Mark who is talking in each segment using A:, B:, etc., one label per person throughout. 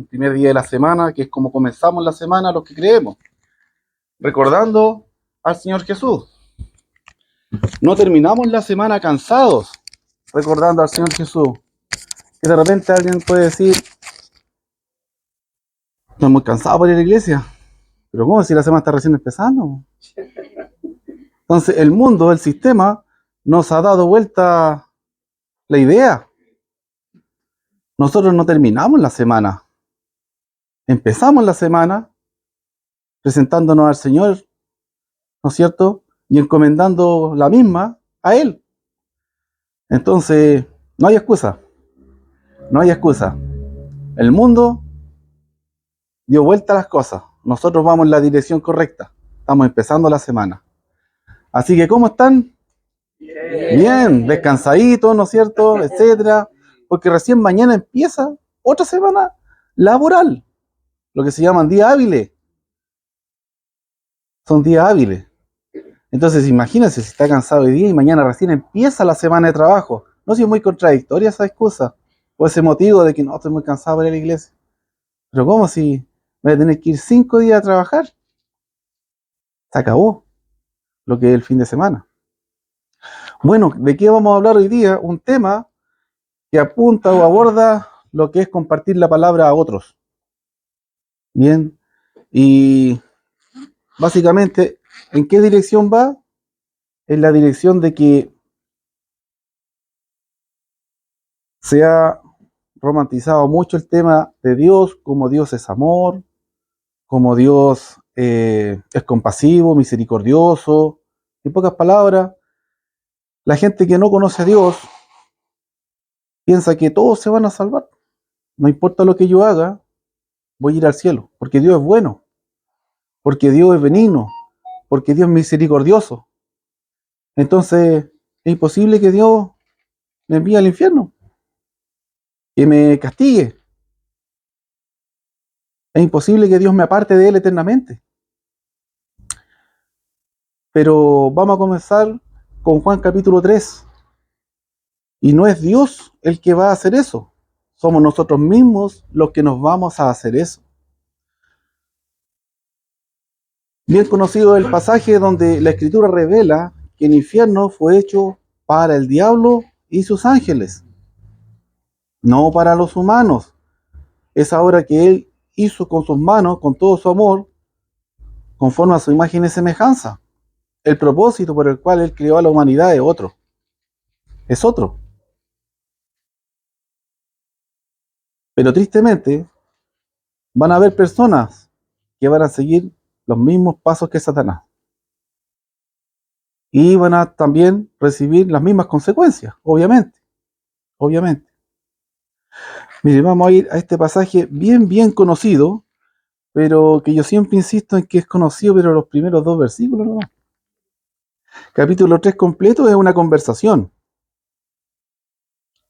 A: un primer día de la semana, que es como comenzamos la semana los que creemos, recordando al Señor Jesús. No terminamos la semana cansados, recordando al Señor Jesús. Que de repente alguien puede decir, estoy muy cansado por ir a la iglesia. Pero ¿cómo si la semana está recién empezando? Entonces el mundo, el sistema, nos ha dado vuelta la idea. Nosotros no terminamos la semana. Empezamos la semana presentándonos al Señor, ¿no es cierto? Y encomendando la misma a Él. Entonces, no hay excusa. No hay excusa. El mundo dio vuelta a las cosas. Nosotros vamos en la dirección correcta. Estamos empezando la semana. Así que, ¿cómo están? Bien, descansaditos, ¿no es cierto? Etcétera. Porque recién mañana empieza otra semana laboral. Lo que se llaman días hábiles. Son días hábiles. Entonces, imagínense si está cansado hoy día y mañana recién empieza la semana de trabajo. ¿No es muy contradictoria esa excusa? O ese motivo de que no, estoy muy cansado para ir a la iglesia. Pero ¿cómo si voy a tener que ir 5 días a trabajar? Se acabó lo que es el fin de semana. Bueno, ¿de qué vamos a hablar hoy día? Un tema que apunta o aborda lo que es compartir la palabra a otros. Bien, y básicamente, ¿en qué dirección va? En la dirección de que se ha romantizado mucho el tema de Dios, como Dios es amor, como Dios es compasivo, misericordioso. En pocas palabras, la gente que no conoce a Dios piensa que todos se van a salvar. No importa lo que yo haga, voy a ir al cielo, porque Dios es bueno, porque Dios es benigno, porque Dios es misericordioso. Entonces, es imposible que Dios me envíe al infierno, que me castigue. Es imposible que Dios me aparte de Él eternamente. Pero vamos a comenzar con Juan capítulo 3. Y no es Dios el que va a hacer eso. Somos nosotros mismos los que nos vamos a hacer eso. Bien conocido el pasaje donde la Escritura revela que el infierno fue hecho para el diablo y sus ángeles, no para los humanos. Es ahora que Él hizo con sus manos, con todo su amor, conforme a su imagen y semejanza. El propósito por el cual Él creó a la humanidad es otro. Es otro. Pero tristemente, van a haber personas que van a seguir los mismos pasos que Satanás. Y van a también recibir las mismas consecuencias, obviamente. Obviamente. Mire, vamos a ir a este pasaje bien conocido, pero que yo siempre insisto en que es conocido, pero los primeros 2 versículos nomás. Capítulo 3 completo es una conversación.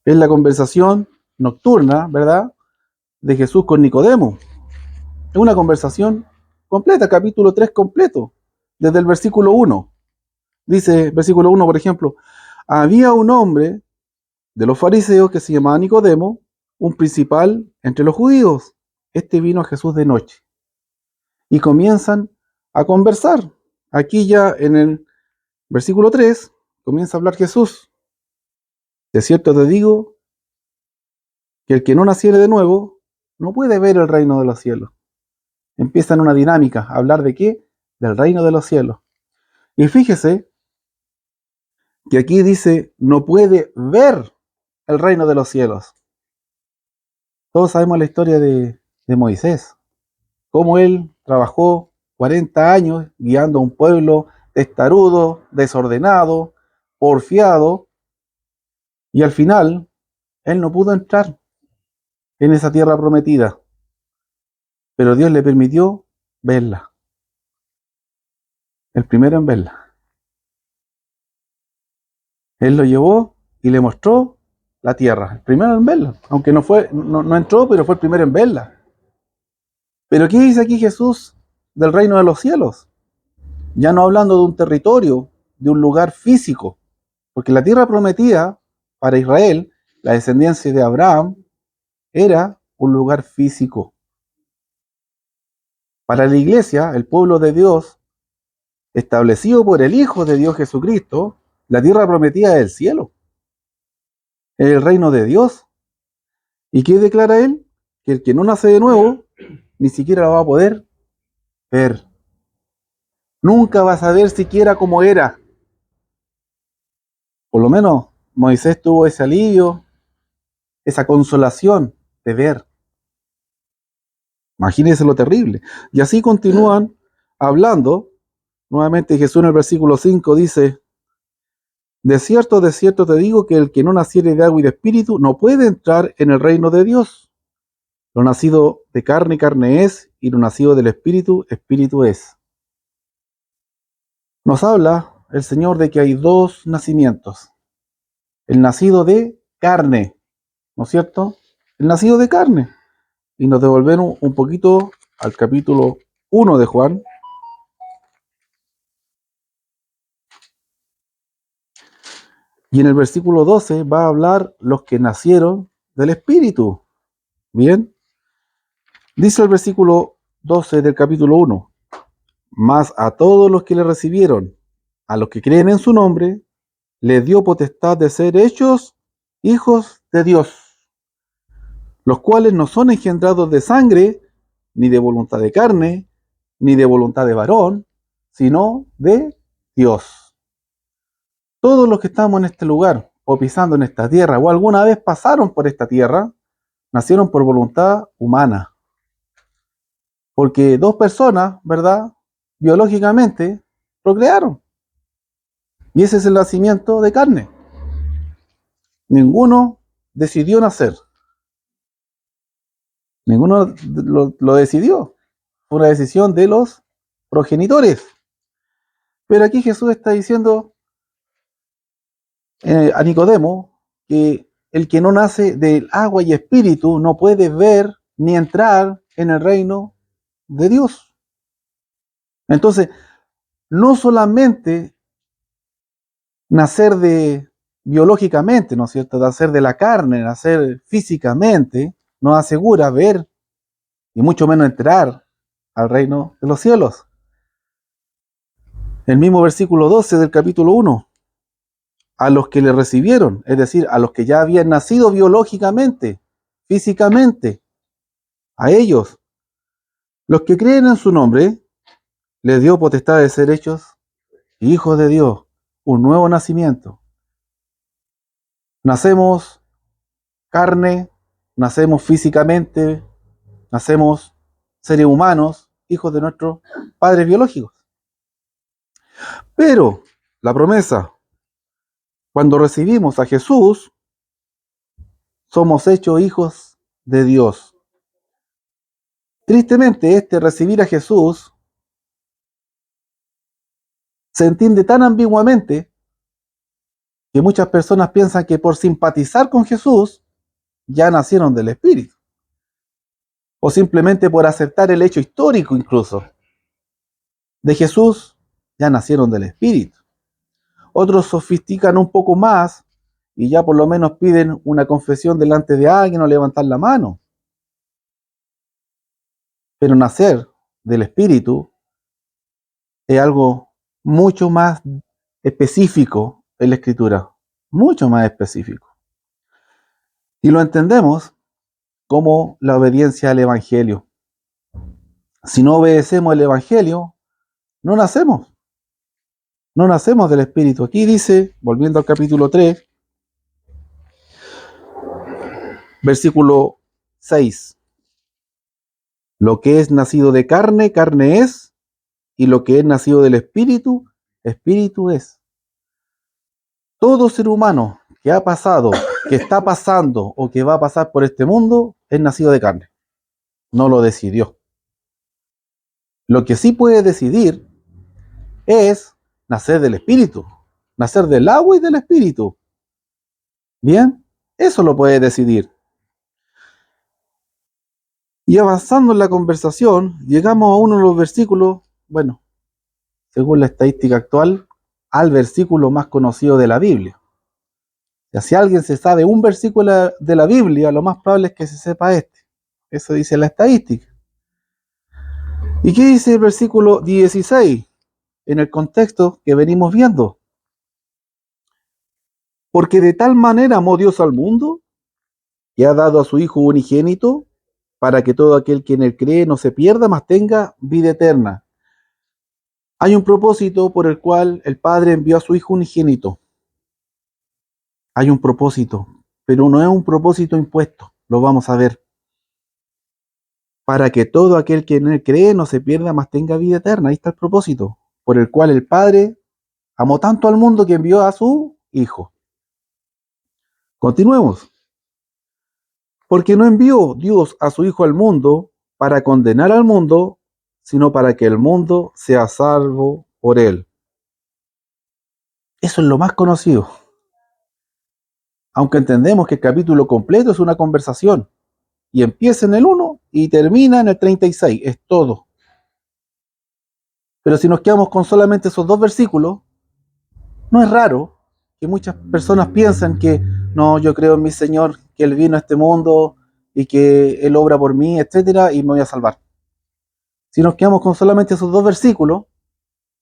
A: Es la conversación nocturna, ¿verdad?, de Jesús con Nicodemo. Es una conversación completa, capítulo 3 completo, desde el versículo 1. Dice, versículo 1, por ejemplo, había un hombre de los fariseos que se llamaba Nicodemo, un principal entre los judíos. Este vino a Jesús de noche. Y comienzan a conversar. Aquí ya en el versículo 3 comienza a hablar Jesús. De cierto te digo que el que no naciere de nuevo no puede ver el reino de los cielos. Empiezan una dinámica, a hablar de qué? Del reino de los cielos. Y fíjese que aquí dice, no puede ver el reino de los cielos. Todos sabemos la historia de Moisés, cómo él trabajó 40 años guiando a un pueblo testarudo, desordenado, porfiado, y al final él no pudo entrar en esa tierra prometida, pero Dios le permitió verla, el primero en verla. Él lo llevó y le mostró la tierra, el primero en verla, aunque no entró, pero fue el primero en verla. Pero ¿qué dice aquí Jesús del reino de los cielos? Ya no hablando de un territorio, de un lugar físico, porque la tierra prometida para Israel, la descendencia de Abraham, era un lugar físico. Para la iglesia, el pueblo de Dios, establecido por el Hijo de Dios Jesucristo, la tierra prometida es el cielo, es el reino de Dios. ¿Y qué declara él? Que el que no nace de nuevo, ni siquiera lo va a poder ver. Nunca va a saber siquiera cómo era. Por lo menos Moisés tuvo ese alivio, esa consolación de ver. Imagínense lo terrible. Y así continúan hablando. Nuevamente Jesús en el versículo 5 dice: de cierto te digo que el que no naciere de agua y de espíritu no puede entrar en el reino de Dios. Lo nacido de carne, carne es, y lo nacido del espíritu, espíritu es. Nos habla el Señor de que hay dos nacimientos. El nacido de carne, ¿no es cierto? El nacido de carne. Y nos devolvemos un poquito al capítulo 1 de Juan. Y en el versículo 12 va a hablar los que nacieron del Espíritu. Bien. Dice el versículo 12 del capítulo 1. Mas a todos los que le recibieron, a los que creen en su nombre, les dio potestad de ser hechos hijos de Dios, los cuales no son engendrados de sangre, ni de voluntad de carne, ni de voluntad de varón, sino de Dios. Todos los que estamos en este lugar, o pisando en esta tierra, o alguna vez pasaron por esta tierra, nacieron por voluntad humana. Porque dos personas, ¿verdad?, biológicamente, procrearon. Y ese es el nacimiento de carne. Ninguno decidió nacer. Ninguno lo decidió. Fue una decisión de los progenitores. Pero aquí Jesús está diciendo a Nicodemo que el que no nace del agua y espíritu no puede ver ni entrar en el reino de Dios. Entonces, no solamente nacer de biológicamente, ¿no es cierto?, nacer de la carne, nacer físicamente, nos asegura ver y mucho menos entrar al reino de los cielos. El mismo versículo 12 del capítulo 1. A los que le recibieron, es decir, a los que ya habían nacido biológicamente, físicamente, a ellos, los que creen en su nombre, les dio potestad de ser hechos hijos de Dios, un nuevo nacimiento. Nacemos carne, nacemos físicamente, nacemos seres humanos, hijos de nuestros padres biológicos. Pero la promesa, cuando recibimos a Jesús, somos hechos hijos de Dios. Tristemente, recibir a Jesús se entiende tan ambiguamente que muchas personas piensan que por simpatizar con Jesús ya nacieron del Espíritu. O simplemente por aceptar el hecho histórico incluso de Jesús, ya nacieron del Espíritu. Otros sofistican un poco más y ya por lo menos piden una confesión delante de alguien o levantar la mano. Pero nacer del Espíritu es algo mucho más específico en la Escritura, mucho más específico. Y lo entendemos como la obediencia al Evangelio. Si no obedecemos el Evangelio, no nacemos. No nacemos del Espíritu. Aquí dice, volviendo al capítulo 3, versículo 6. Lo que es nacido de carne, carne es, y lo que es nacido del Espíritu, Espíritu es. Todo ser humano que ha pasado, que está pasando o que va a pasar por este mundo, es nacido de carne. No lo decidió. Lo que sí puede decidir es nacer del Espíritu, nacer del agua y del Espíritu. Bien, eso lo puede decidir. Y avanzando en la conversación, llegamos a uno de los versículos, bueno, según la estadística actual, al versículo más conocido de la Biblia. Ya si alguien se sabe un versículo de la Biblia, lo más probable es que se sepa este. Eso dice la estadística. ¿Y qué dice el versículo 16? En el contexto que venimos viendo. Porque de tal manera amó Dios al mundo, que ha dado a su Hijo unigénito, para que todo aquel que en él cree no se pierda, mas tenga vida eterna. Hay un propósito por el cual el Padre envió a su Hijo unigénito. Hay un propósito, pero no es un propósito impuesto, lo vamos a ver. Para que todo aquel que en él cree no se pierda, mas tenga vida eterna. Ahí está el propósito, por el cual el Padre amó tanto al mundo que envió a su Hijo. Continuemos. Porque no envió Dios a su Hijo al mundo para condenar al mundo, sino para que el mundo sea salvo por él. Eso es lo más conocido. Aunque entendemos que el capítulo completo es una conversación y empieza en el 1 y termina en el 36, es todo. Pero si nos quedamos con solamente esos dos versículos, no es raro que muchas personas piensen que no, yo creo en mi Señor, que Él vino a este mundo y que Él obra por mí, etcétera, y me voy a salvar. Si nos quedamos con solamente esos dos versículos,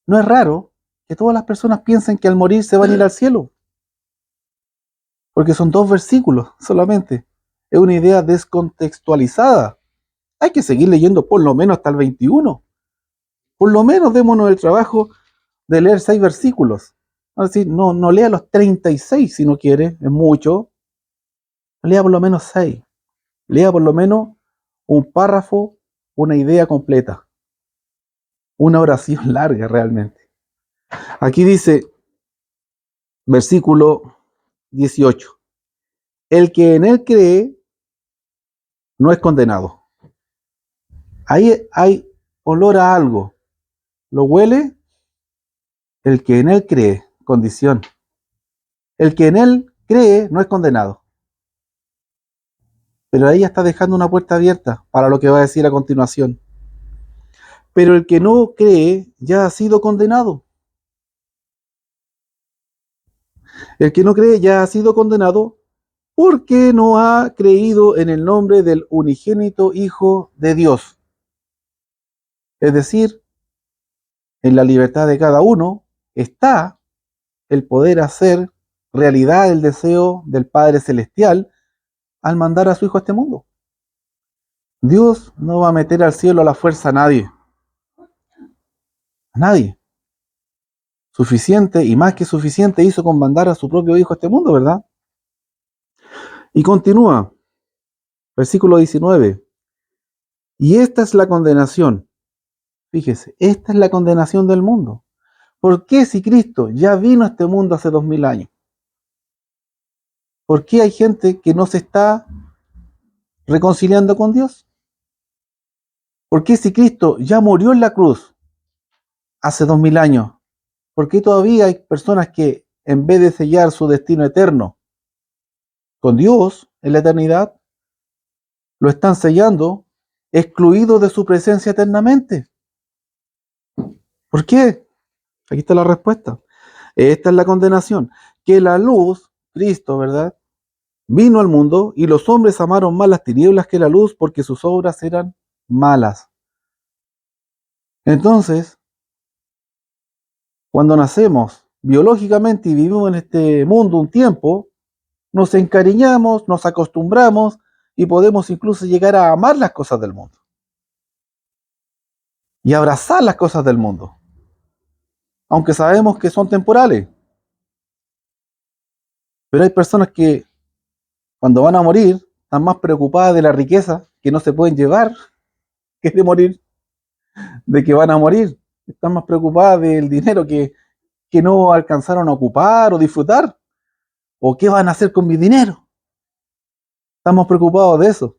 A: no es raro que todas las personas piensen que al morir se van a ir al cielo, porque son dos versículos solamente. Es una idea descontextualizada. Hay que seguir leyendo por lo menos hasta el 21. Por lo menos démonos el trabajo de leer 6 versículos. Así, no lea los 36 si no quiere, es mucho. Lea por lo menos 6. Lea por lo menos un párrafo, una idea completa. Una oración larga realmente. Aquí dice, versículo 18. El que en él cree no es condenado. Ahí hay olor a algo. ¿Lo huele? El que en él cree, condición. El que en él cree no es condenado. Pero ahí está dejando una puerta abierta para lo que va a decir a continuación. Pero el que no cree ya ha sido condenado. El que no cree ya ha sido condenado porque no ha creído en el nombre del unigénito Hijo de Dios. Es decir, en la libertad de cada uno está el poder hacer realidad el deseo del Padre Celestial al mandar a su Hijo a este mundo. Dios no va a meter al cielo a la fuerza a nadie. A nadie. Suficiente y más que suficiente hizo con mandar a su propio Hijo a este mundo, ¿verdad? Y continúa, versículo 19. Y esta es la condenación. Fíjese, esta es la condenación del mundo. ¿Por qué si Cristo ya vino a este mundo hace 2000 años? ¿Por qué hay gente que no se está reconciliando con Dios? ¿Por qué si Cristo ya murió en la cruz hace 2000 años? ¿Por qué todavía hay personas que en vez de sellar su destino eterno con Dios en la eternidad, lo están sellando excluidos de su presencia eternamente? ¿Por qué? Aquí está la respuesta. Esta es la condenación, que la luz, Cristo, ¿verdad?, vino al mundo y los hombres amaron más las tinieblas que la luz porque sus obras eran malas. Entonces, cuando nacemos biológicamente y vivimos en este mundo un tiempo, nos encariñamos, nos acostumbramos y podemos incluso llegar a amar las cosas del mundo y abrazar las cosas del mundo, aunque sabemos que son temporales. Pero hay personas que cuando van a morir están más preocupadas de la riqueza que no se pueden llevar que de morir, de que van a morir. Están más preocupadas del dinero que no alcanzaron a ocupar o disfrutar, o qué van a hacer con mi dinero. Estamos preocupados de eso.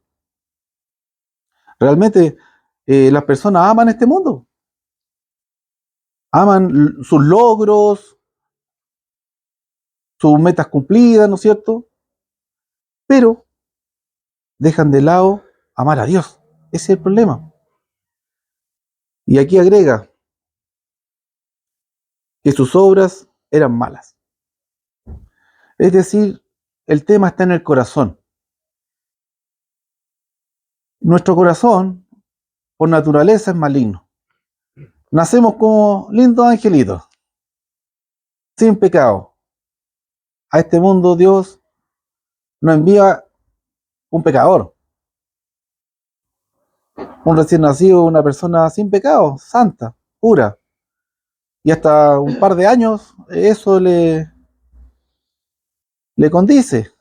A: Realmente las personas aman este mundo, aman sus logros, sus metas cumplidas, ¿no es cierto? Pero dejan de lado amar a Dios. Ese es el problema. Y aquí agrega que sus obras eran malas. Es decir, el tema está en el corazón. Nuestro corazón, por naturaleza, es maligno. Nacemos como lindos angelitos, sin pecado. A este mundo Dios nos envía un pecador, un recién nacido, una persona sin pecado, santa, pura. Y hasta un par de años eso le condice.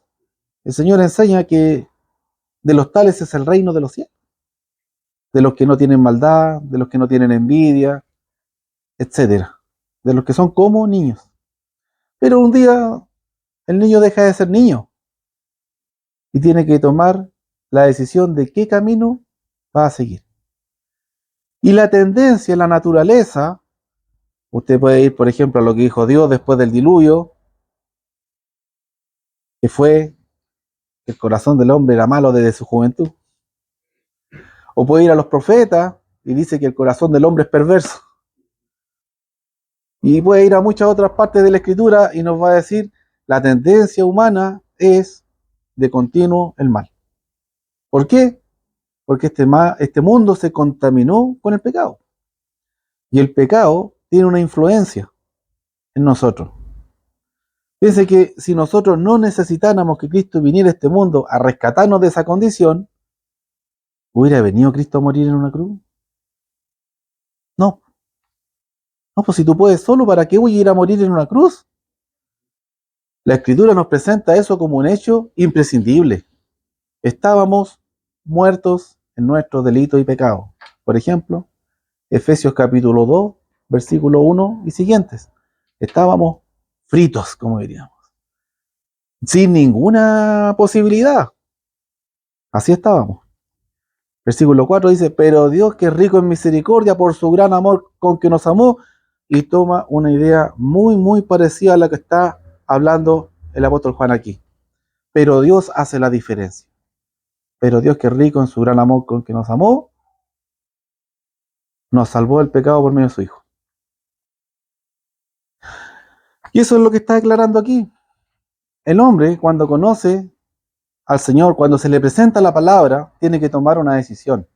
A: El Señor enseña que de los tales es el reino de los cielos, de los que no tienen maldad, de los que no tienen envidia, etcétera, de los que son como niños. Pero un día el niño deja de ser niño y tiene que tomar la decisión de qué camino va a seguir. Y la tendencia, la naturaleza, usted puede ir, por ejemplo, a lo que dijo Dios después del diluvio, que fue que el corazón del hombre era malo desde su juventud. O puede ir a los profetas y dice que el corazón del hombre es perverso. Y puede ir a muchas otras partes de la escritura y nos va a decir la tendencia humana es de continuo el mal. ¿Por qué? Porque este mundo se contaminó con el pecado. Y el pecado tiene una influencia en nosotros. Piense que si nosotros no necesitáramos que Cristo viniera a este mundo a rescatarnos de esa condición, ¿hubiera venido Cristo a morir en una cruz? No. No, pues si tú puedes solo, ¿para qué voy a ir a morir en una cruz? La Escritura nos presenta eso como un hecho imprescindible. Estábamos muertos en nuestros delitos y pecados. Por ejemplo, Efesios capítulo 2, versículo 1 y siguientes. Estábamos fritos, como diríamos, sin ninguna posibilidad. Así estábamos. Versículo 4 dice, pero Dios que es rico en misericordia por su gran amor con que nos amó, y toma una idea muy, muy parecida a la que está hablando el apóstol Juan aquí. Pero Dios hace la diferencia. Pero Dios que es rico en su gran amor con que nos amó, nos salvó del pecado por medio de su Hijo. Y eso es lo que está declarando aquí. El hombre, cuando conoce al Señor, cuando se le presenta la palabra, tiene que tomar una decisión.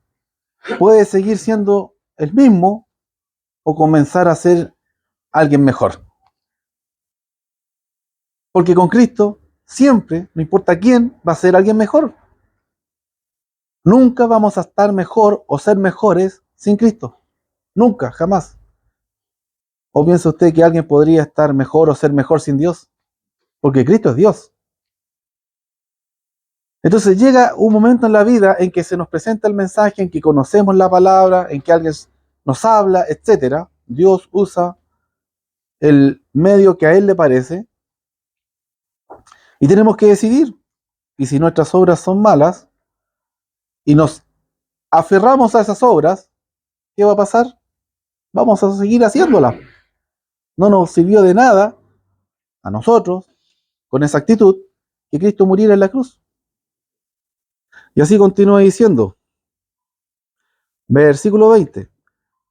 A: Puede seguir siendo el mismo o comenzar a ser alguien mejor. Porque con Cristo, siempre, no importa quién, va a ser alguien mejor. Nunca vamos a estar mejor o ser mejores sin Cristo. Nunca, jamás. ¿O piensa usted que alguien podría estar mejor o ser mejor sin Dios? Porque Cristo es Dios. Entonces llega un momento en la vida en que se nos presenta el mensaje, en que conocemos la palabra, en que alguien nos habla, etc. Dios usa el medio que a Él le parece y tenemos que decidir. Y si nuestras obras son malas y nos aferramos a esas obras, ¿qué va a pasar? Vamos a seguir haciéndolas. No nos sirvió de nada a nosotros, con esa actitud, que Cristo muriera en la cruz. Y así continúa diciendo, versículo 20,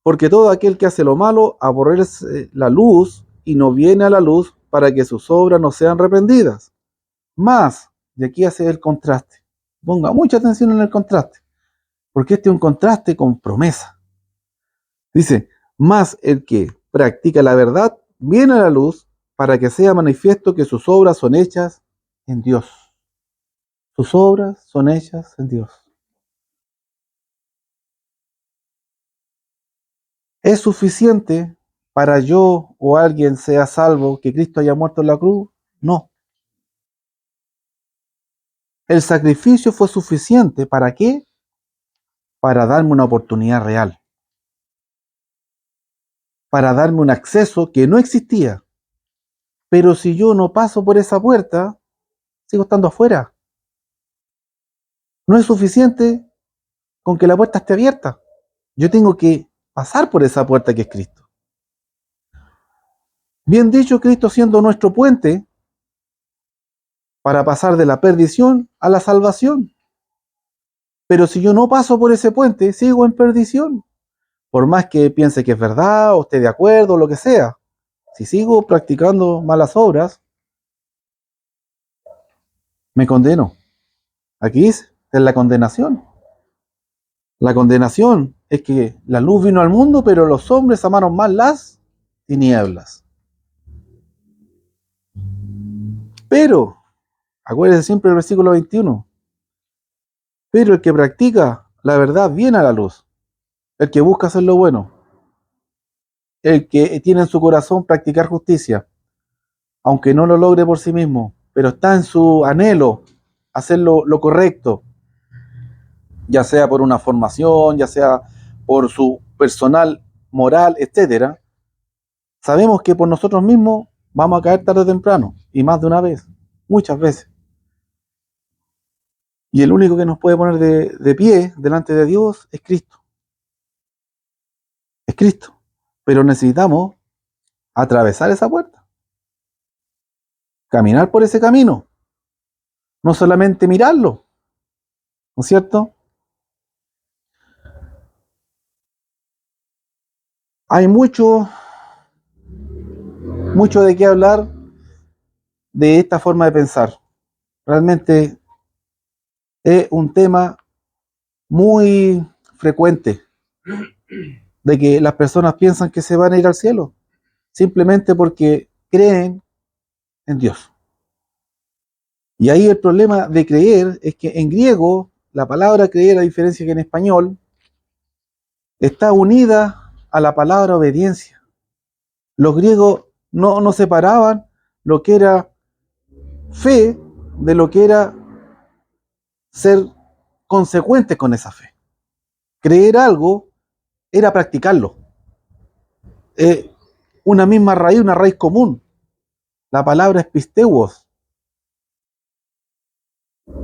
A: porque todo aquel que hace lo malo aborrece la luz y no viene a la luz para que sus obras no sean reprendidas. Más, y aquí hace el contraste. Ponga mucha atención en el contraste, porque este es un contraste con promesa. Dice, más el que practica la verdad viene a la luz para que sea manifiesto que sus obras son hechas en Dios. Sus obras son hechas en Dios. ¿Es suficiente para yo o alguien sea salvo que Cristo haya muerto en la cruz? No. El sacrificio fue suficiente. ¿Para qué? Para darme una oportunidad real. Para darme un acceso que no existía. Pero si yo no paso por esa puerta, sigo estando afuera. No es suficiente con que la puerta esté abierta. Yo tengo que pasar por esa puerta que es Cristo. Bien dicho, Cristo siendo nuestro puente para pasar de la perdición a la salvación. Pero si yo no paso por ese puente, sigo en perdición. Por más que piense que es verdad, o esté de acuerdo, o lo que sea. Si sigo practicando malas obras, me condeno. Aquí es la condenación. La condenación es que la luz vino al mundo, pero los hombres amaron más las tinieblas. Pero, acuérdense siempre del versículo 21, pero el que practica la verdad viene a la luz, el que busca hacer lo bueno, el que tiene en su corazón practicar justicia, aunque no lo logre por sí mismo, pero está en su anhelo hacer lo correcto, ya sea por una formación, ya sea por su personal, moral, etcétera. Sabemos que por nosotros mismos vamos a caer tarde o temprano, y más de una vez, muchas veces. Y el único que nos puede poner de pie delante de Dios es Cristo. Es Cristo. Pero necesitamos atravesar esa puerta, caminar por ese camino, no solamente mirarlo, ¿no es cierto? Hay mucho de qué hablar de esta forma de pensar. Realmente es un tema muy frecuente de que las personas piensan que se van a ir al cielo simplemente porque creen en Dios. Y ahí el problema de creer es que en griego la palabra creer, a diferencia que en español, está unida a la palabra obediencia. Los griegos no separaban lo que era fe de lo que era ser consecuente con esa fe. Creer algo era practicarlo. Una misma raíz, una raíz común. La palabra es pisteuos.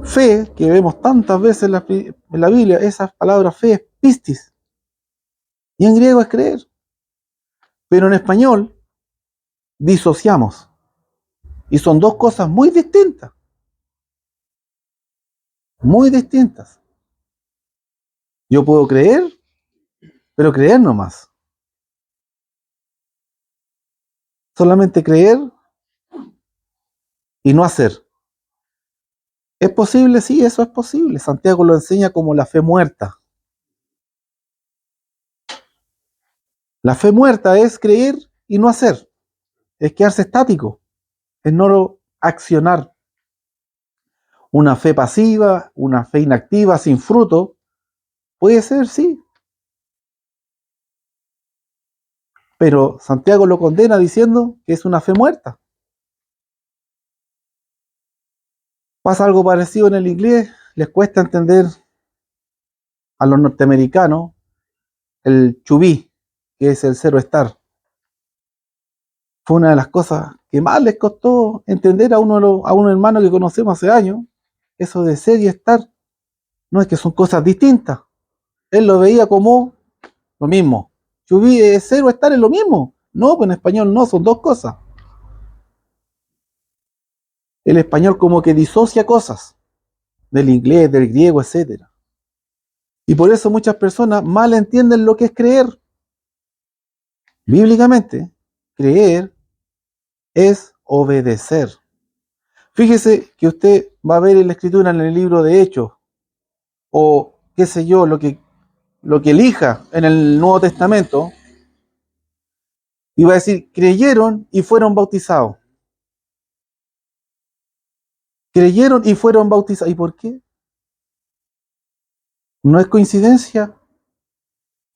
A: Fe, que vemos tantas veces en la Biblia, esa palabra fe es pistis. Y en griego es creer. Pero en español disociamos. Y son dos cosas muy distintas. Muy distintas. Yo puedo creer, pero creer nomás. Solamente creer y no hacer. ¿Es posible? Sí, eso es posible. Santiago lo enseña como la fe muerta. La fe muerta es creer y no hacer. Es quedarse estático. Es no accionar. Una fe pasiva, una fe inactiva, sin fruto, puede ser, sí. Pero Santiago lo condena diciendo que es una fe muerta. Pasa algo parecido en el inglés. Les cuesta entender a los norteamericanos el to be, que es el cero estar. Fue una de las cosas que más les costó entender a un hermano que conocemos hace años, eso de ser y estar. No, es que son cosas distintas. Él lo veía como lo mismo. To be es ser o estar es lo mismo. No, pues en español no, son dos cosas. El español como que disocia cosas del inglés, del griego, etcétera. Y por eso muchas personas mal entienden lo que es creer. Bíblicamente, creer es obedecer. Fíjese que usted va a ver en la escritura en el libro de Hechos, o qué sé yo, lo que elija en el Nuevo Testamento, y va a decir, creyeron y fueron bautizados. Creyeron y fueron bautizados. ¿Y por qué? No es coincidencia,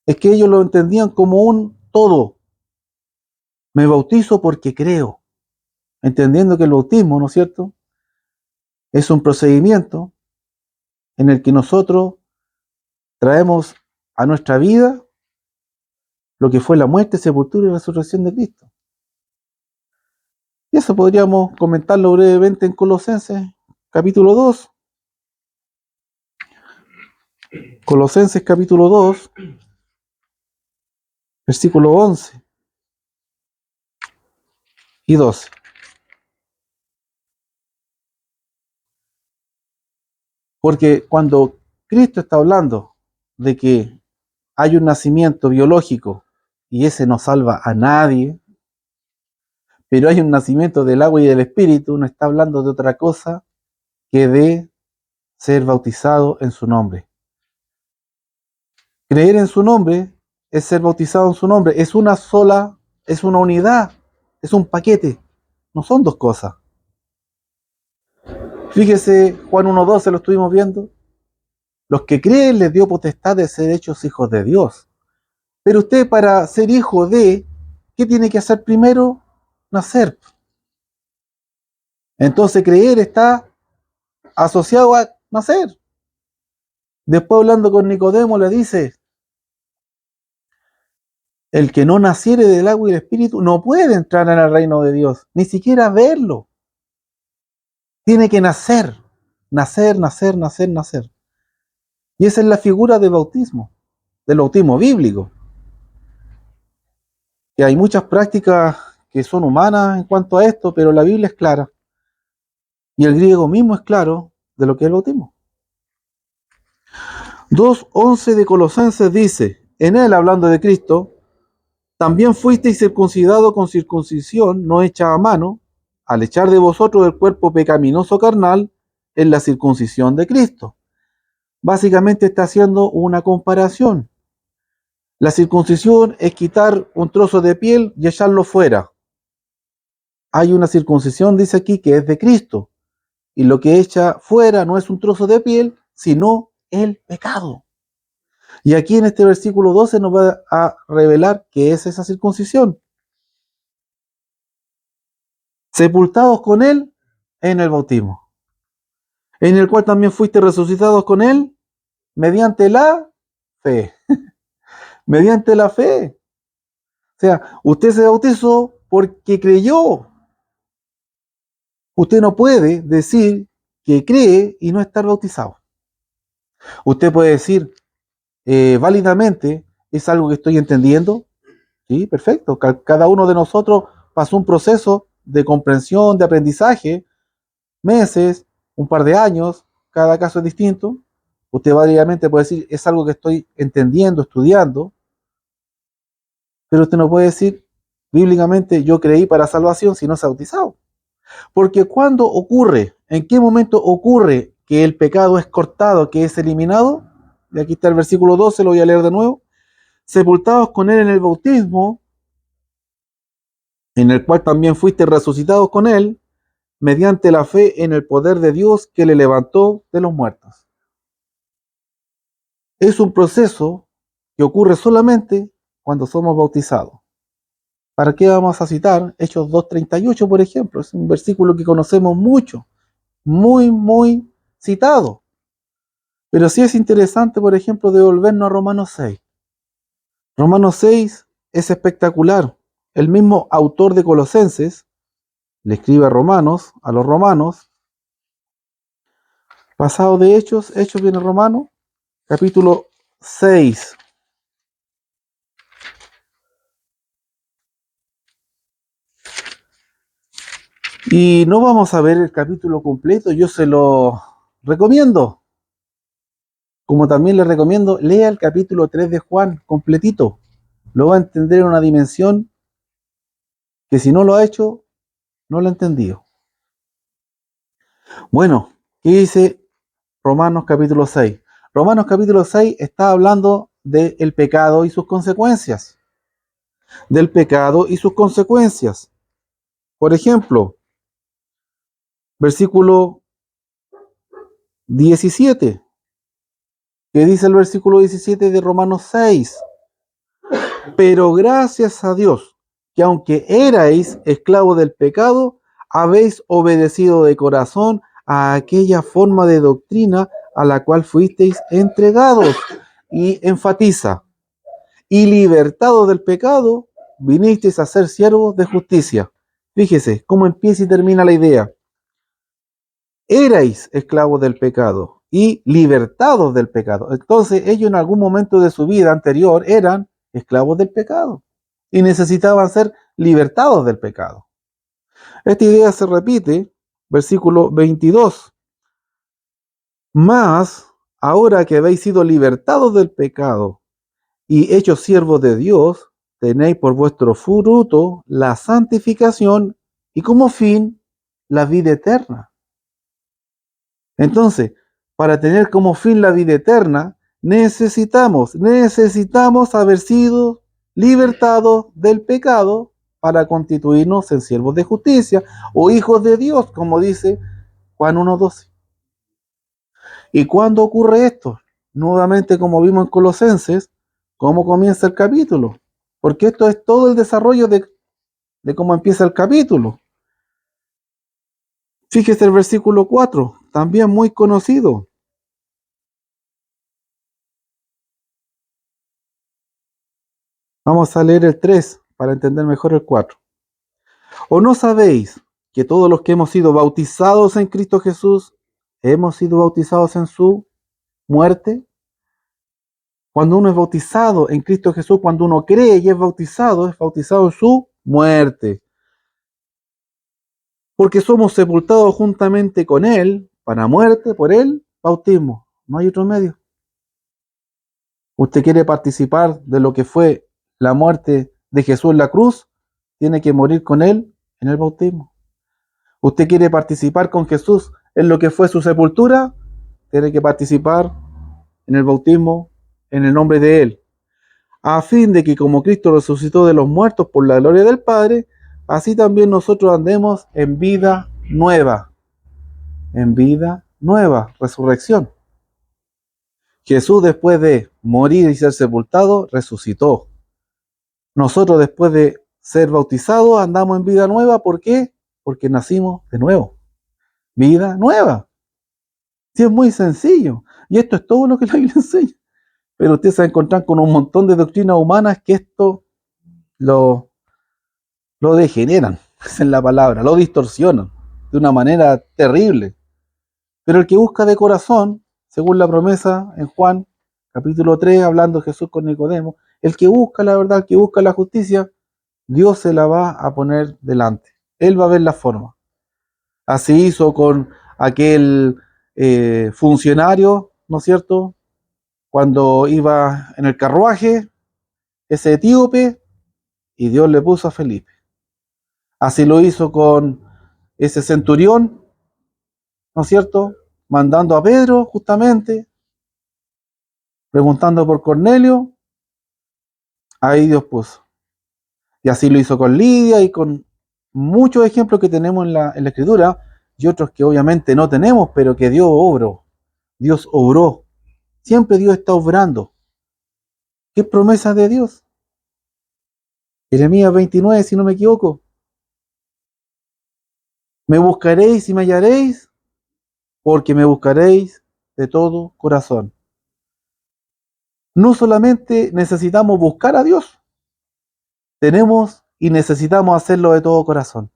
A: es que ellos lo entendían como un todo. Me bautizo porque creo, entendiendo que el bautismo, ¿no es cierto?, es un procedimiento en el que nosotros traemos a nuestra vida lo que fue la muerte, sepultura y resurrección de Cristo. Y eso podríamos comentarlo brevemente en Colosenses capítulo 2. Colosenses capítulo 2, versículo 11 y 12. Porque cuando Cristo está hablando de que hay un nacimiento biológico y ese no salva a nadie, pero hay un nacimiento del agua y del espíritu, no está hablando de otra cosa que de ser bautizado en su nombre. Creer en su nombre es ser bautizado en su nombre. Es una sola, es una unidad, es un paquete. No son dos cosas. Fíjese, Juan 1:12 lo estuvimos viendo. Los que creen les dio potestad de ser hechos hijos de Dios. Pero usted para ser hijo de, ¿qué tiene que hacer primero? Nacer. Entonces creer está asociado a nacer. Después hablando con Nicodemo le dice, el que no naciere del agua y del espíritu no puede entrar en el reino de Dios, ni siquiera verlo. Tiene que nacer, nacer, nacer, nacer, nacer. Y esa es la figura del bautismo bíblico. Y hay muchas prácticas que son humanas en cuanto a esto, pero la Biblia es clara. Y el griego mismo es claro de lo que es el bautismo. 2:11 de Colosenses dice, en él, hablando de Cristo, también fuisteis circuncidado con circuncisión no hecha a mano, al echar de vosotros el cuerpo pecaminoso carnal en la circuncisión de Cristo. Básicamente está haciendo una comparación. La circuncisión es quitar un trozo de piel y echarlo fuera. Hay una circuncisión, dice aquí, que es de Cristo. Y lo que echa fuera no es un trozo de piel, sino el pecado. Y aquí en este versículo 12 nos va a revelar qué es esa circuncisión. Sepultados con él en el bautismo, en el cual también fuiste resucitados con él mediante la fe. Mediante la fe. O sea, usted se bautizó porque creyó. Usted no puede decir que cree y no estar bautizado. Usted puede decir válidamente, es algo que estoy entendiendo. Sí, perfecto. Cada uno de nosotros pasó un proceso de comprensión, de aprendizaje, meses, un par de años, cada caso es distinto. Usted válidamente puede decir, es algo que estoy entendiendo, estudiando, pero usted no puede decir, bíblicamente, yo creí para salvación si no se ha bautizado. Porque cuando ocurre, ¿en qué momento ocurre que el pecado es cortado, que es eliminado? Y aquí está el versículo 12, lo voy a leer de nuevo. Sepultados con él en el bautismo, en el cual también fuiste resucitados con él, mediante la fe en el poder de Dios que le levantó de los muertos. Es un proceso que ocurre solamente cuando somos bautizados. ¿Para qué vamos a citar Hechos 2:38, por ejemplo? Es un versículo que conocemos mucho, muy, muy citado. Pero sí es interesante, por ejemplo, devolvernos a Romanos 6. Romanos 6 es espectacular. El mismo autor de Colosenses le escribe a los romanos, pasado de Hechos, Hechos viene Romano, capítulo 6. Y no vamos a ver el capítulo completo, yo se lo recomiendo. Como también le recomiendo, lea el capítulo 3 de Juan completito. Lo va a entender en una dimensión que si no lo ha hecho, no lo ha entendido. Bueno, ¿qué dice Romanos capítulo 6? Romanos capítulo 6 está hablando del pecado y sus consecuencias. Del pecado y sus consecuencias. Por ejemplo, versículo 17. ¿Qué dice el versículo 17 de Romanos 6? Pero gracias a Dios, que aunque erais esclavos del pecado, habéis obedecido de corazón a aquella forma de doctrina a la cual fuisteis entregados. Y enfatiza, y libertados del pecado, vinisteis a ser siervos de justicia. Fíjese cómo empieza y termina la idea. Erais esclavos del pecado y libertados del pecado. Entonces ellos en algún momento de su vida anterior eran esclavos del pecado y necesitaban ser libertados del pecado. Esta idea se repite, versículo 22. Mas, ahora que habéis sido libertados del pecado y hechos siervos de Dios, tenéis por vuestro fruto la santificación y como fin la vida eterna. Entonces, para tener como fin la vida eterna, necesitamos haber sido libertados del pecado para constituirnos en siervos de justicia o hijos de Dios, como dice Juan 1:12. ¿Y cuándo ocurre esto? Nuevamente, como vimos en Colosenses, ¿cómo comienza el capítulo? Porque esto es todo el desarrollo de cómo empieza el capítulo. Fíjese el versículo 4, también muy conocido. Vamos a leer el 3 para entender mejor el 4. ¿O no sabéis que todos los que hemos sido bautizados en Cristo Jesús, hemos sido bautizados en su muerte? Cuando uno es bautizado en Cristo Jesús, cuando uno cree y es bautizado en su muerte. Porque somos sepultados juntamente con Él para muerte por el bautismo. No hay otro medio. Usted quiere participar de lo que fue la muerte de Jesús en la cruz, tiene que morir con Él en el bautismo. Usted quiere participar con Jesús en lo que fue su sepultura, tiene que participar en el bautismo en el nombre de Él, a fin de que como Cristo resucitó de los muertos por la gloria del Padre, así también nosotros andemos en vida nueva, resurrección. Jesús, después de morir y ser sepultado, resucitó. Nosotros, después de ser bautizados, andamos en vida nueva. ¿Por qué? Porque nacimos de nuevo. Vida nueva. Sí, es muy sencillo. Y esto es todo lo que la Biblia enseña. Pero usted se va a encontrar con un montón de doctrinas humanas que esto lo degeneran, esa es la palabra, lo distorsionan de una manera terrible. Pero el que busca de corazón, según la promesa en Juan, capítulo 3, hablando Jesús con Nicodemo, el que busca la verdad, el que busca la justicia, Dios se la va a poner delante. Él va a ver la forma. Así hizo con aquel funcionario, ¿no es cierto? Cuando iba en el carruaje, ese etíope, y Dios le puso a Felipe. Así lo hizo con ese centurión, ¿no es cierto? Mandando a Pedro, justamente, preguntando por Cornelio, ahí Dios puso. Y así lo hizo con Lidia y con muchos ejemplos que tenemos en la Escritura y otros que obviamente no tenemos, pero que Dios obró. Dios obró. Siempre Dios está obrando. ¿Qué promesa de Dios? Jeremías 29, si no me equivoco. Me buscaréis y me hallaréis, porque me buscaréis de todo corazón. No solamente necesitamos buscar a Dios, tenemos y necesitamos hacerlo de todo corazón.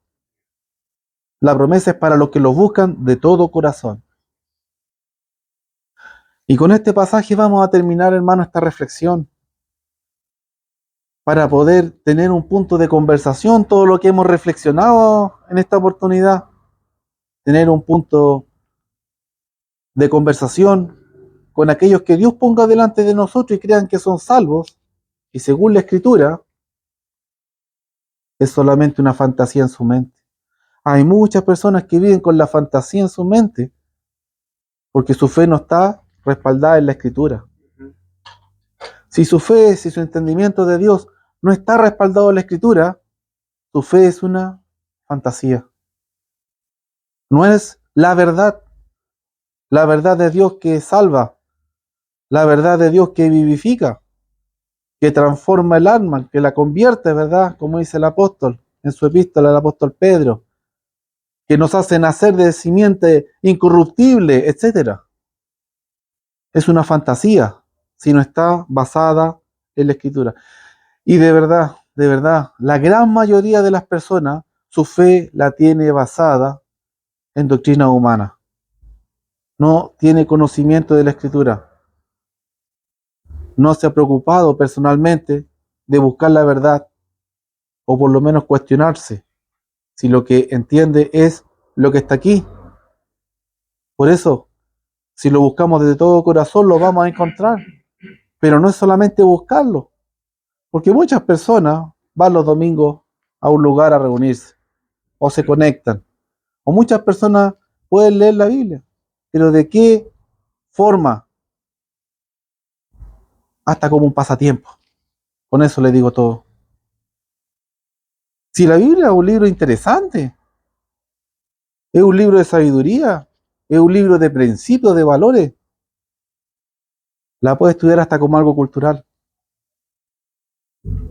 A: La promesa es para los que lo buscan de todo corazón. Y con este pasaje vamos a terminar, hermano, esta reflexión para poder tener un punto de conversación, todo lo que hemos reflexionado en esta oportunidad, tener un punto de conversación con aquellos que Dios ponga delante de nosotros y crean que son salvos, y según la Escritura, es solamente una fantasía en su mente. Hay muchas personas que viven con la fantasía en su mente porque su fe no está respaldada en la Escritura. Si su fe, si su entendimiento de Dios no está respaldado en la Escritura, su fe es una fantasía. No es la verdad de Dios que salva, la verdad de Dios que vivifica, que transforma el alma, que la convierte, ¿verdad? Como dice el apóstol en su epístola, el apóstol Pedro, que nos hace nacer de simiente incorruptible, etc. Es una fantasía si no está basada en la Escritura. Y de verdad, la gran mayoría de las personas, su fe la tiene basada en doctrina humana. No tiene conocimiento de la Escritura. No se ha preocupado personalmente de buscar la verdad o por lo menos cuestionarse si lo que entiende es lo que está aquí. Por eso, si lo buscamos de todo corazón, lo vamos a encontrar. Pero no es solamente buscarlo, porque muchas personas van los domingos a un lugar a reunirse o se conectan. O muchas personas pueden leer la Biblia, pero ¿de qué forma hasta como un pasatiempo. Con eso le digo todo. Si la Biblia es un libro interesante, es un libro de sabiduría, es un libro de principios, de valores, la puede estudiar hasta como algo cultural.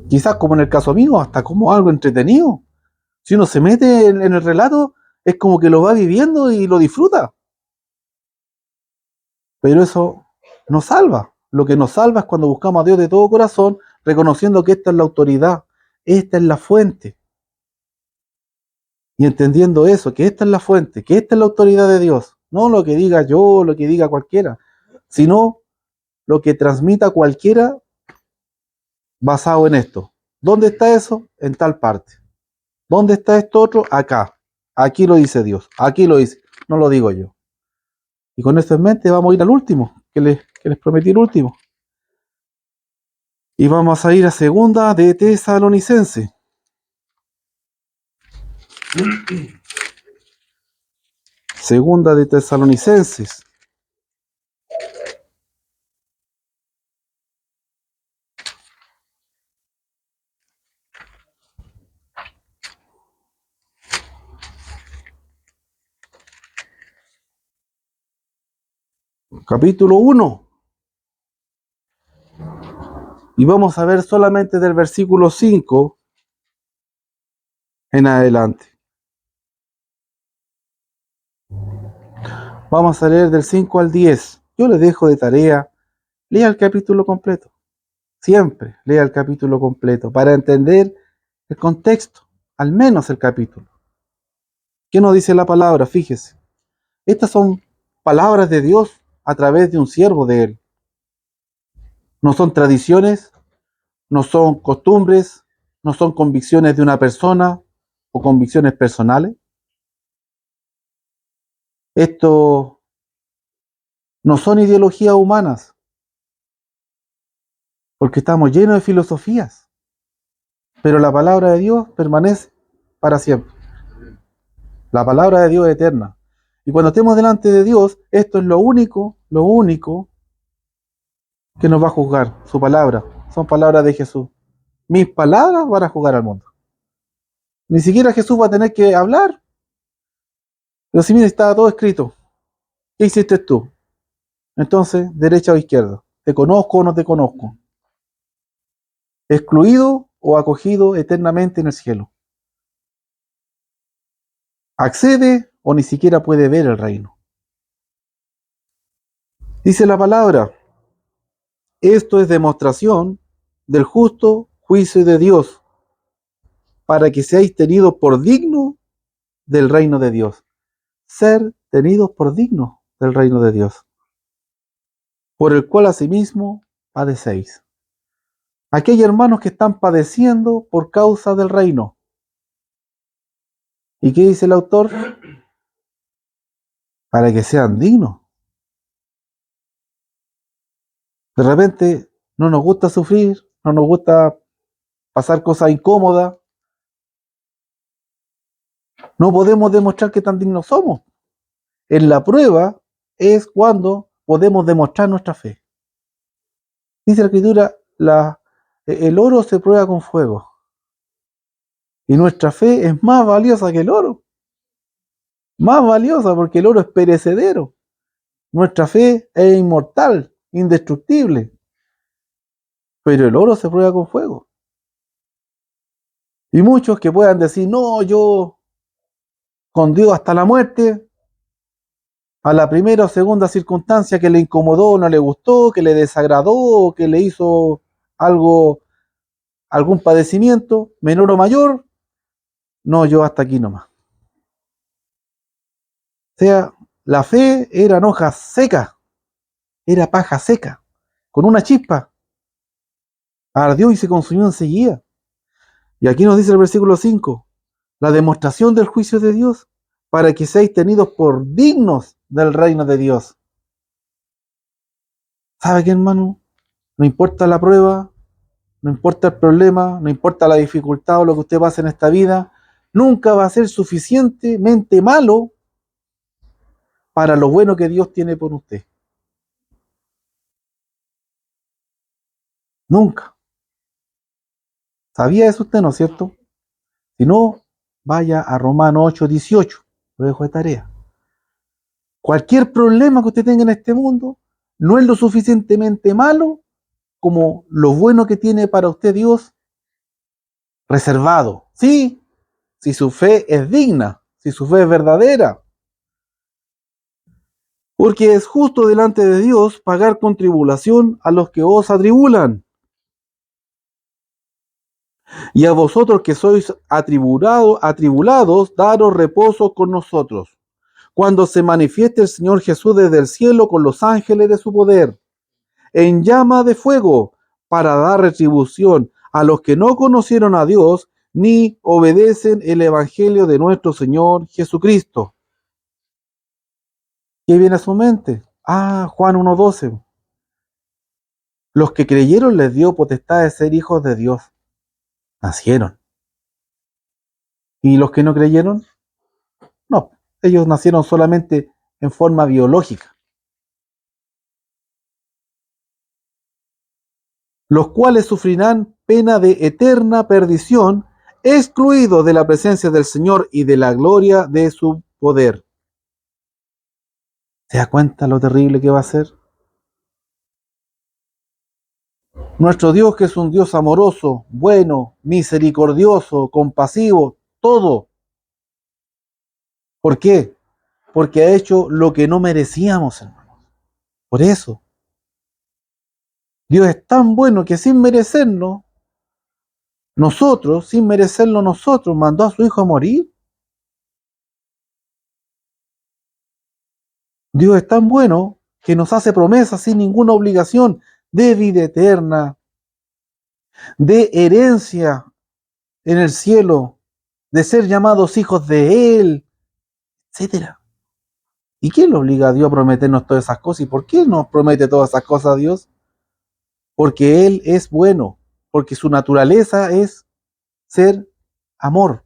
A: Quizás como en el caso mío, hasta como algo entretenido. Si uno se mete en el relato, es como que lo va viviendo y lo disfruta. Pero eso no salva. Lo que nos salva es cuando buscamos a Dios de todo corazón, reconociendo que esta es la autoridad, esta es la fuente. Y entendiendo eso, que esta es la fuente, que esta es la autoridad de Dios. No lo que diga yo, lo que diga cualquiera, sino lo que transmita cualquiera basado en esto. ¿Dónde está eso? En tal parte. ¿Dónde está esto otro? Acá. Aquí lo dice Dios. Aquí lo dice. No lo digo yo. Y con esto en mente vamos a ir al último, que les prometí el último. Y vamos a ir a segunda de Tesalonicense. Segunda de Tesalonicenses. Capítulo 1. Y vamos a ver solamente del versículo 5 en adelante. Vamos a leer del 5 al 10. Yo les dejo de tarea, lea el capítulo completo. Siempre lea el capítulo completo para entender el contexto, al menos el capítulo. ¿Qué nos dice la palabra? Fíjese. Estas son palabras de Dios a través de un siervo de Él. No son tradiciones, no son costumbres, no son convicciones de una persona o convicciones personales. Esto no son ideologías humanas, porque estamos llenos de filosofías, pero la palabra de Dios permanece para siempre. La palabra de Dios es eterna. Y cuando estemos delante de Dios, esto es lo único que nos va a juzgar, su palabra. Son palabras de Jesús. Mis palabras van a juzgar al mundo. Ni siquiera Jesús va a tener que hablar. Pero si mira, estaba todo escrito. ¿Qué hiciste tú? Entonces, derecha o izquierda. ¿Te conozco o no te conozco? ¿Excluido o acogido eternamente en el cielo? ¿Accede o ni siquiera puede ver el reino? Dice la palabra, esto es demostración del justo juicio de Dios, para que seáis tenidos por dignos del reino de Dios. Ser tenidos por dignos del reino de Dios, por el cual asimismo padecéis. Aquí hay hermanos que están padeciendo por causa del reino. ¿Y qué dice el autor? Para que sean dignos. De repente no nos gusta sufrir, no nos gusta pasar cosas incómodas. No podemos demostrar qué tan dignos somos. En la prueba es cuando podemos demostrar nuestra fe. Dice la Escritura, el oro se prueba con fuego. Y nuestra fe es más valiosa que el oro. Más valiosa porque el oro es perecedero. Nuestra fe es inmortal, indestructible. Pero el oro se prueba con fuego. Y muchos que puedan decir, no, yo con Dios hasta la muerte, a la primera o segunda circunstancia que le incomodó, no le gustó, que le desagradó, que le hizo algo, algún padecimiento, menor o mayor, no, yo hasta aquí nomás. O sea, la fe eran hojas secas, era paja seca, con una chispa, ardió y se consumió enseguida. Y aquí nos dice el versículo 5, la demostración del juicio de Dios, para que seáis tenidos por dignos del reino de Dios. ¿Sabe qué, hermano? No importa la prueba, no importa el problema, no importa la dificultad o lo que usted pase en esta vida, nunca va a ser suficientemente malo para lo bueno que Dios tiene por usted. Nunca. ¿Sabía eso usted, no es cierto? Si no, vaya a Romanos 8:18. Lo dejo de tarea. Cualquier problema que usted tenga en este mundo no es lo suficientemente malo como lo bueno que tiene para usted Dios reservado. Sí, si su fe es digna, si su fe es verdadera. Porque es justo delante de Dios pagar con tribulación a los que os atribulan. Y a vosotros que sois atribulados, daros reposo con nosotros, cuando se manifieste el Señor Jesús desde el cielo con los ángeles de su poder, en llama de fuego, para dar retribución a los que no conocieron a Dios, ni obedecen el Evangelio de nuestro Señor Jesucristo. ¿Qué viene a su mente? Juan 1:12. Los que creyeron les dio potestad de ser hijos de Dios. Nacieron. ¿Y los que no creyeron? No, ellos nacieron solamente en forma biológica. Los cuales sufrirán pena de eterna perdición, excluidos de la presencia del Señor y de la gloria de su poder. ¿Se da cuenta lo terrible que va a ser? Nuestro Dios, que es un Dios amoroso, bueno, misericordioso, compasivo, todo. ¿Por qué? Porque ha hecho lo que no merecíamos, hermanos. Por eso, Dios es tan bueno que sin merecernos, sin merecerlo nosotros, mandó a su Hijo a morir. Dios es tan bueno que nos hace promesas sin ninguna obligación de vida eterna, de herencia en el cielo, de ser llamados hijos de Él, etcétera. ¿Y quién lo obliga a Dios a prometernos todas esas cosas? ¿Y por qué nos promete todas esas cosas a Dios? Porque Él es bueno, porque su naturaleza es ser amor.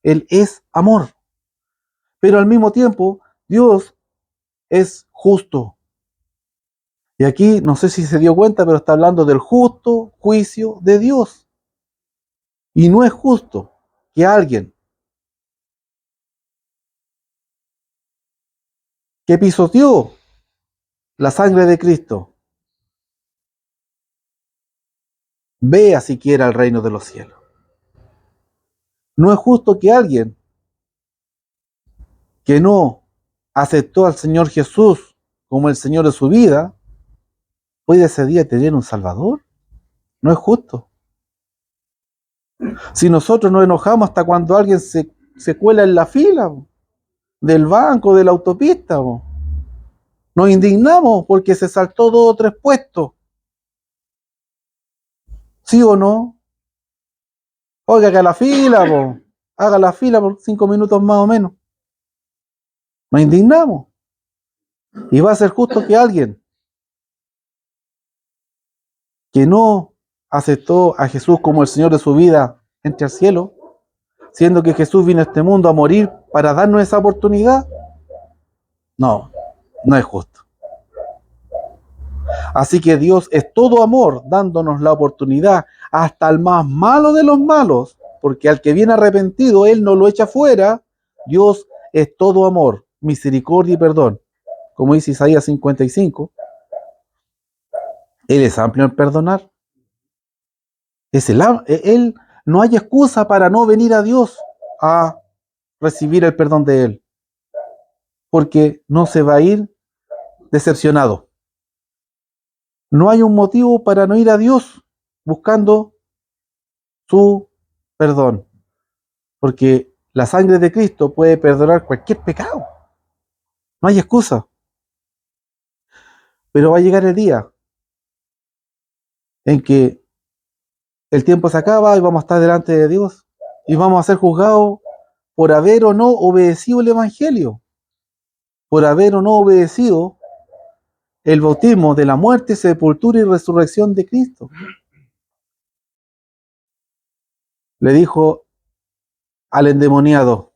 A: Él es amor. Pero al mismo tiempo, Dios es justo. Y aquí, no sé si se dio cuenta, pero está hablando del justo juicio de Dios. Y no es justo que alguien que pisoteó la sangre de Cristo vea siquiera el reino de los cielos. No es justo que alguien que no aceptó al Señor Jesús como el Señor de su vida pueda ese día tener un Salvador. No es justo. Si nosotros nos enojamos hasta cuando alguien se cuela en la fila del banco, de la autopista, nos indignamos porque se saltó 2 o 3 puestos. ¿Sí o no? Oiga, haga la fila por 5 minutos más o menos. Nos indignamos. Y va a ser justo que alguien que no aceptó a Jesús como el Señor de su vida entre al cielo, siendo que Jesús vino a este mundo a morir para darnos esa oportunidad. No, no es justo. Así que Dios es todo amor, dándonos la oportunidad hasta el más malo de los malos, porque al que viene arrepentido, Él no lo echa fuera. Dios es todo amor, misericordia y perdón. Como dice Isaías 55, Él es amplio en perdonar. Él no hay excusa para no venir a Dios a recibir el perdón de Él, porque no se va a ir decepcionado. No hay un motivo para no ir a Dios buscando su perdón, porque la sangre de Cristo puede perdonar cualquier pecado. No hay excusa. Pero va a llegar el día en que el tiempo se acaba y vamos a estar delante de Dios y vamos a ser juzgados por haber o no obedecido el Evangelio, por haber o no obedecido el bautismo de la muerte, sepultura y resurrección de Cristo. Le dijo al endemoniado,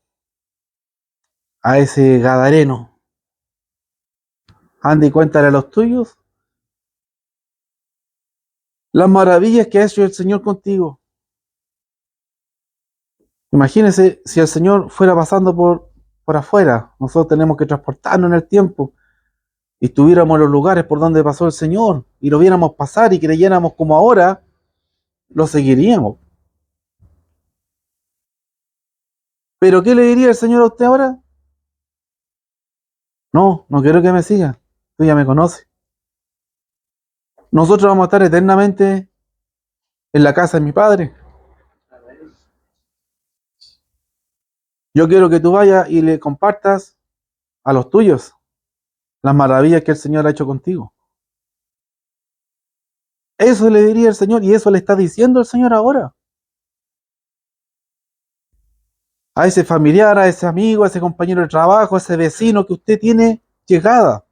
A: a ese gadareno, anda y cuéntale a los tuyos Las maravillas que ha hecho el Señor contigo. Imagínense si el Señor fuera pasando por afuera. Nosotros tenemos que transportarnos en el tiempo y estuviéramos en los lugares por donde pasó el Señor y lo viéramos pasar y creyéramos como ahora, lo seguiríamos. ¿Pero qué le diría el Señor a usted ahora? No, no quiero que me siga. Tú ya me conoces. Nosotros vamos a estar eternamente en la casa de mi Padre. Yo quiero que tú vayas y le compartas a los tuyos las maravillas que el Señor ha hecho contigo. Eso le diría el Señor y eso le está diciendo el Señor ahora. A ese familiar, a ese amigo, a ese compañero de trabajo, a ese vecino que usted tiene llegada.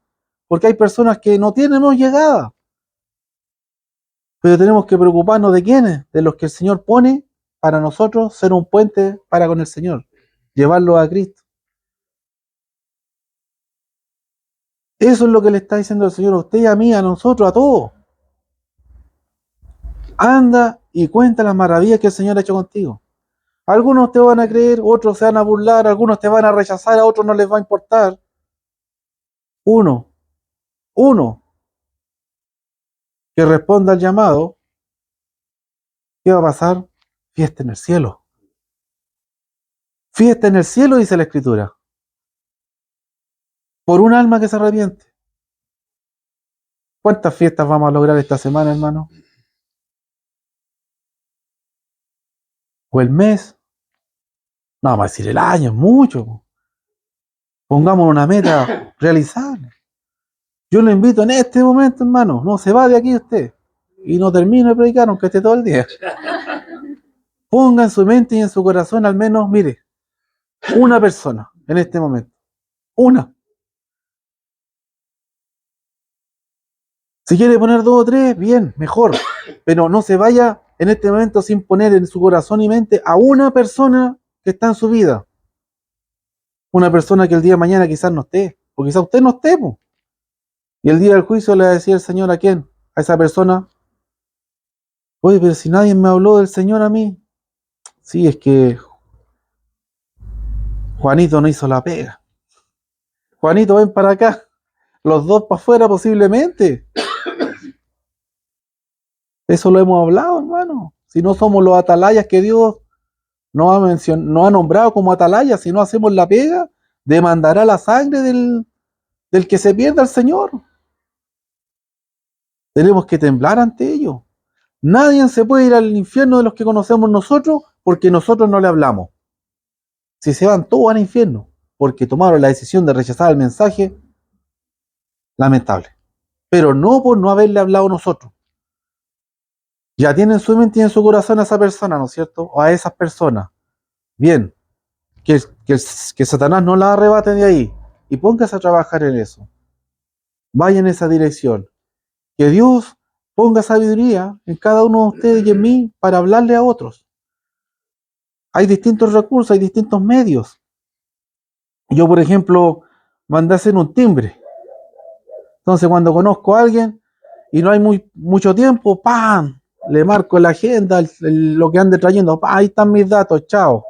A: Porque hay personas que no tenemos llegada. Pero tenemos que preocuparnos de quiénes, de los que el Señor pone para nosotros ser un puente para con el Señor, llevarlo a Cristo. Eso es lo que le está diciendo el Señor a usted y a mí, a nosotros, a todos. Anda y cuenta las maravillas que el Señor ha hecho contigo. Algunos te van a creer, otros se van a burlar, algunos te van a rechazar, a otros no les va a importar. Uno que responda al llamado, ¿qué va a pasar? Fiesta en el cielo. Fiesta en el cielo, dice la Escritura. Por un alma que se arrepiente. ¿Cuántas fiestas vamos a lograr esta semana, hermano? ¿O el mes? No, vamos a decir el año, es mucho. Pongamos una meta realizable. Yo lo invito en este momento, hermano. No se va de aquí usted. Y no termine de predicar, aunque esté todo el día. Ponga en su mente y en su corazón al menos, mire, una persona en este momento. Una. Si quiere poner dos o tres, bien, mejor. Pero no se vaya en este momento sin poner en su corazón y mente a una persona que está en su vida. Una persona que el día de mañana quizás no esté. O quizás usted no esté. Po. Y el día del juicio le va a decir el Señor a quién. A esa persona. Oye, pero si nadie me habló del Señor a mí. Sí, es que Juanito no hizo la pega. Juanito, ven para acá. Los dos para afuera posiblemente. Eso lo hemos hablado, hermano. Si no somos los atalayas que Dios no ha nombrado como atalayas, si no hacemos la pega, demandará la sangre del que se pierda el Señor. Tenemos que temblar ante ello. Nadie se puede ir al infierno de los que conocemos nosotros porque nosotros no le hablamos. Si se van todos al infierno porque tomaron la decisión de rechazar el mensaje, lamentable. Pero no por no haberle hablado nosotros. Ya tienen su mente y en su corazón a esa persona, ¿no es cierto? O a esas personas. Bien, que Satanás no la arrebate de ahí y póngase a trabajar en eso. Vaya en esa dirección. Que Dios ponga sabiduría en cada uno de ustedes y en mí para hablarle a otros. Hay distintos recursos, hay distintos medios. Yo, por ejemplo, mandé a hacer un timbre. Entonces, cuando conozco a alguien y no hay mucho tiempo, ¡pam! Le marco en la agenda lo que ande trayendo. ¡Pam! Ahí están mis datos, chao.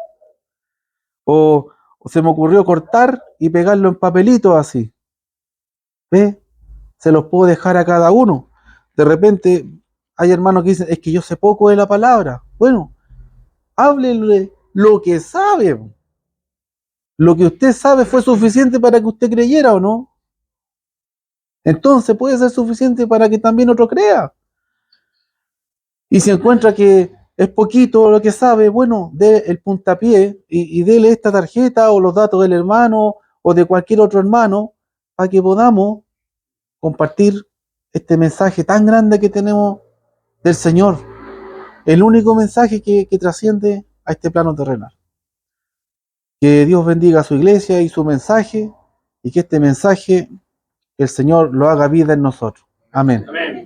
A: O se me ocurrió cortar y pegarlo en papelitos así. ¿Ve? Se los puedo dejar a cada uno. De repente hay hermanos que dicen, es que yo sé poco de la palabra. Bueno, háblele lo que sabe. Lo que usted sabe fue suficiente para que usted creyera o no. Entonces puede ser suficiente para que también otro crea. Y si encuentra que es poquito lo que sabe, bueno, dé el puntapié y dele esta tarjeta o los datos del hermano o de cualquier otro hermano para que podamos compartir este mensaje tan grande que tenemos del Señor. El único mensaje que trasciende a este plano terrenal. Que Dios bendiga a su iglesia y su mensaje y que este mensaje el Señor lo haga vida en nosotros. Amén. Amén.